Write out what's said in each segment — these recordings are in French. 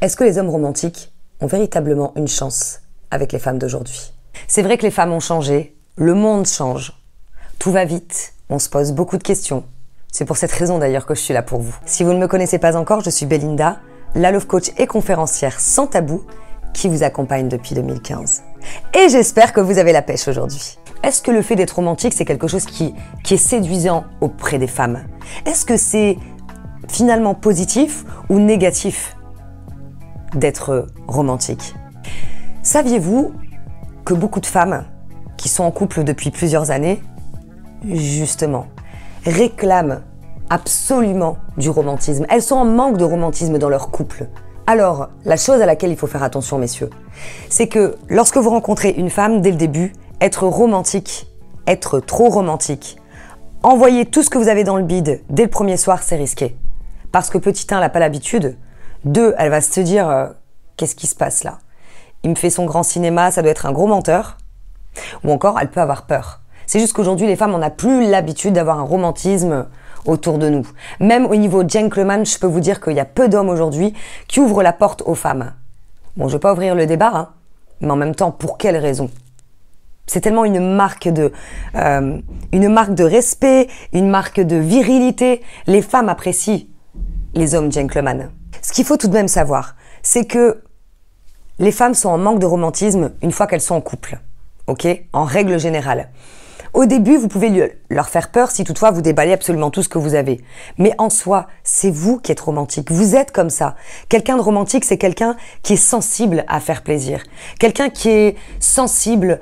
Est-ce que les hommes romantiques ont véritablement une chance avec les femmes d'aujourd'hui? C'est vrai que les femmes ont changé, le monde change, tout va vite, on se pose beaucoup de questions. C'est pour cette raison d'ailleurs que je suis là pour vous. Si vous ne me connaissez pas encore, je suis Belinda, la love coach et conférencière sans tabou qui vous accompagne depuis 2015. Et j'espère que vous avez la pêche aujourd'hui. Est-ce que le fait d'être romantique, c'est quelque chose qui est séduisant auprès des femmes? Est-ce que c'est finalement positif ou négatif d'être romantique? Saviez-vous que beaucoup de femmes qui sont en couple depuis plusieurs années, justement, réclament absolument du romantisme? Elles sont en manque de romantisme dans leur couple. Alors, la chose à laquelle il faut faire attention, messieurs, c'est que lorsque vous rencontrez une femme, dès le début, être romantique, être trop romantique, envoyer tout ce que vous avez dans le bide dès le premier soir, c'est risqué. Parce que petit 1, elle n'a pas l'habitude. 2, elle va se dire qu'est-ce qui se passe là? Il me fait son grand cinéma, ça doit être un gros menteur. Ou encore, elle peut avoir peur. C'est juste qu'aujourd'hui, les femmes, on n'a plus l'habitude d'avoir un romantisme autour de nous. Même au niveau gentleman, je peux vous dire qu'il y a peu d'hommes aujourd'hui qui ouvrent la porte aux femmes. Bon, je ne vais pas ouvrir le débat, hein, mais en même temps, pour quelle raison? C'est tellement une marque de respect, une marque de virilité. Les femmes apprécient les hommes gentlemen. Ce qu'il faut tout de même savoir, c'est que les femmes sont en manque de romantisme une fois qu'elles sont en couple, ok? En règle générale. Au début, vous pouvez leur faire peur si toutefois vous déballez absolument tout ce que vous avez. Mais en soi, c'est vous qui êtes romantique. Vous êtes comme ça. Quelqu'un de romantique, c'est quelqu'un qui est sensible à faire plaisir. Quelqu'un qui est sensible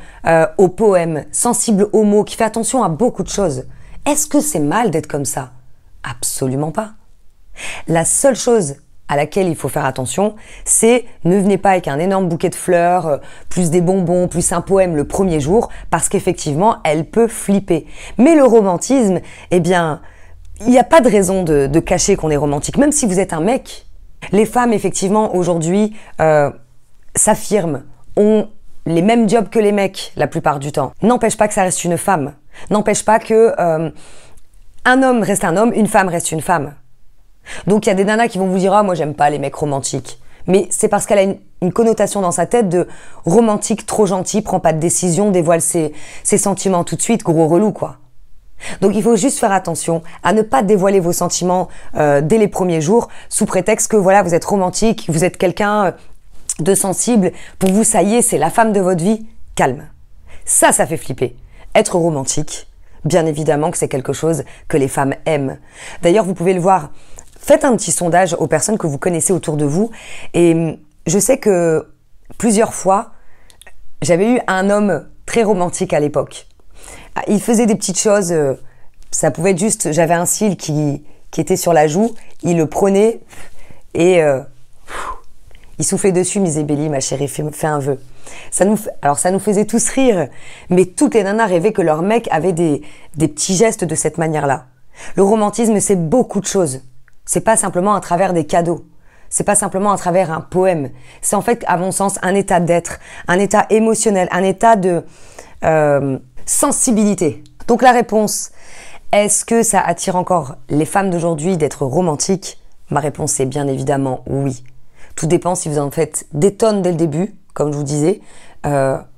aux poèmes, sensible aux mots, qui fait attention à beaucoup de choses. Est-ce que c'est mal d'être comme ça? Absolument pas. La seule chose à laquelle il faut faire attention, c'est ne venez pas avec un énorme bouquet de fleurs, plus des bonbons, plus un poème le premier jour, parce qu'effectivement, elle peut flipper. Mais le romantisme, eh bien, il n'y a pas de raison de cacher qu'on est romantique, même si vous êtes un mec. Les femmes, effectivement, aujourd'hui, s'affirment, ont les mêmes jobs que les mecs, la plupart du temps. N'empêche pas que ça reste une femme. N'empêche pas que un homme reste un homme, une femme reste une femme. Donc il y a des nanas qui vont vous dire « Ah, moi j'aime pas les mecs romantiques ». Mais c'est parce qu'elle a une connotation dans sa tête de romantique, trop gentil, prend pas de décision, dévoile ses sentiments tout de suite, gros relou quoi. Donc il faut juste faire attention à ne pas dévoiler vos sentiments dès les premiers jours sous prétexte que voilà, vous êtes romantique, vous êtes quelqu'un de sensible. Pour vous, ça y est, c'est la femme de votre vie. Calme. Ça fait flipper. Être romantique, bien évidemment que c'est quelque chose que les femmes aiment. D'ailleurs, vous pouvez le voir. Faites un petit sondage aux personnes que vous connaissez autour de vous. Et je sais que plusieurs fois, j'avais eu un homme très romantique à l'époque. Il faisait des petites choses, ça pouvait être juste, j'avais un cil qui était sur la joue, il le prenait et il soufflait dessus, il me disait « Béli, ma chérie, fais un vœu ». Alors ça nous faisait tous rire, mais toutes les nanas rêvaient que leur mec avait des petits gestes de cette manière-là. Le romantisme, c'est beaucoup de choses. C'est pas simplement à travers des cadeaux. C'est pas simplement à travers un poème. C'est en fait, à mon sens, un état d'être, un état émotionnel, un état de sensibilité. Donc la réponse, est-ce que ça attire encore les femmes d'aujourd'hui d'être romantiques? Ma réponse est bien évidemment oui. Tout dépend si vous en faites des tonnes dès le début, comme je vous disais. Ça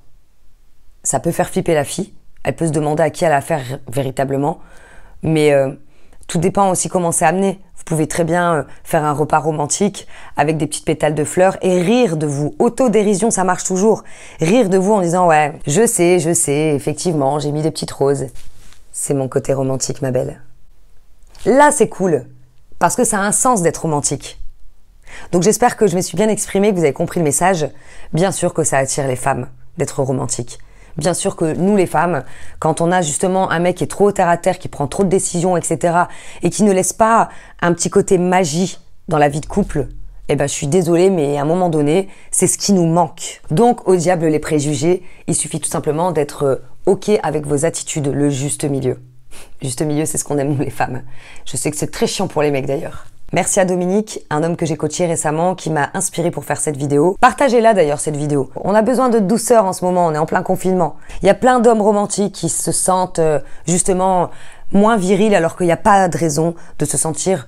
peut faire flipper la fille. Elle peut se demander à qui elle a affaire véritablement. Mais tout dépend aussi comment c'est amené. Vous pouvez très bien faire un repas romantique avec des petites pétales de fleurs et rire de vous. Autodérision, ça marche toujours. Rire de vous en disant « Ouais, je sais, effectivement, j'ai mis des petites roses. C'est mon côté romantique, ma belle. » Là, c'est cool, parce que ça a un sens d'être romantique. Donc j'espère que je me suis bien exprimée, que vous avez compris le message. Bien sûr que ça attire les femmes d'être romantiques. Bien sûr que nous, les femmes, quand on a justement un mec qui est trop terre à terre, qui prend trop de décisions, etc., et qui ne laisse pas un petit côté magie dans la vie de couple, eh ben, je suis désolée, mais à un moment donné, c'est ce qui nous manque. Donc, au diable les préjugés, il suffit tout simplement d'être OK avec vos attitudes, le juste milieu. Juste milieu, c'est ce qu'on aime, nous, les femmes. Je sais que c'est très chiant pour les mecs, d'ailleurs. Merci à Dominique, un homme que j'ai coaché récemment qui m'a inspiré pour faire cette vidéo. Partagez-la d'ailleurs cette vidéo. On a besoin de douceur en ce moment, on est en plein confinement. Il y a plein d'hommes romantiques qui se sentent justement moins virils alors qu'il n'y a pas de raison de se sentir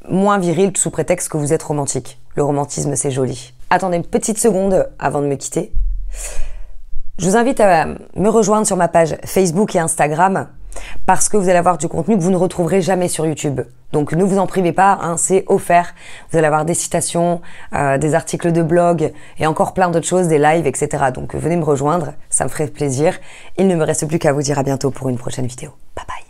moins viril sous prétexte que vous êtes romantique. le romantisme c'est joli. Attendez une petite seconde avant de me quitter. Je vous invite à me rejoindre sur ma page Facebook et Instagram parce que vous allez avoir du contenu que vous ne retrouverez jamais sur YouTube. Donc ne vous en privez pas, hein, c'est offert. Vous allez avoir des citations, des articles de blog et encore plein d'autres choses, des lives, etc. Donc venez me rejoindre, ça me ferait plaisir. Il ne me reste plus qu'à vous dire à bientôt pour une prochaine vidéo. Bye bye.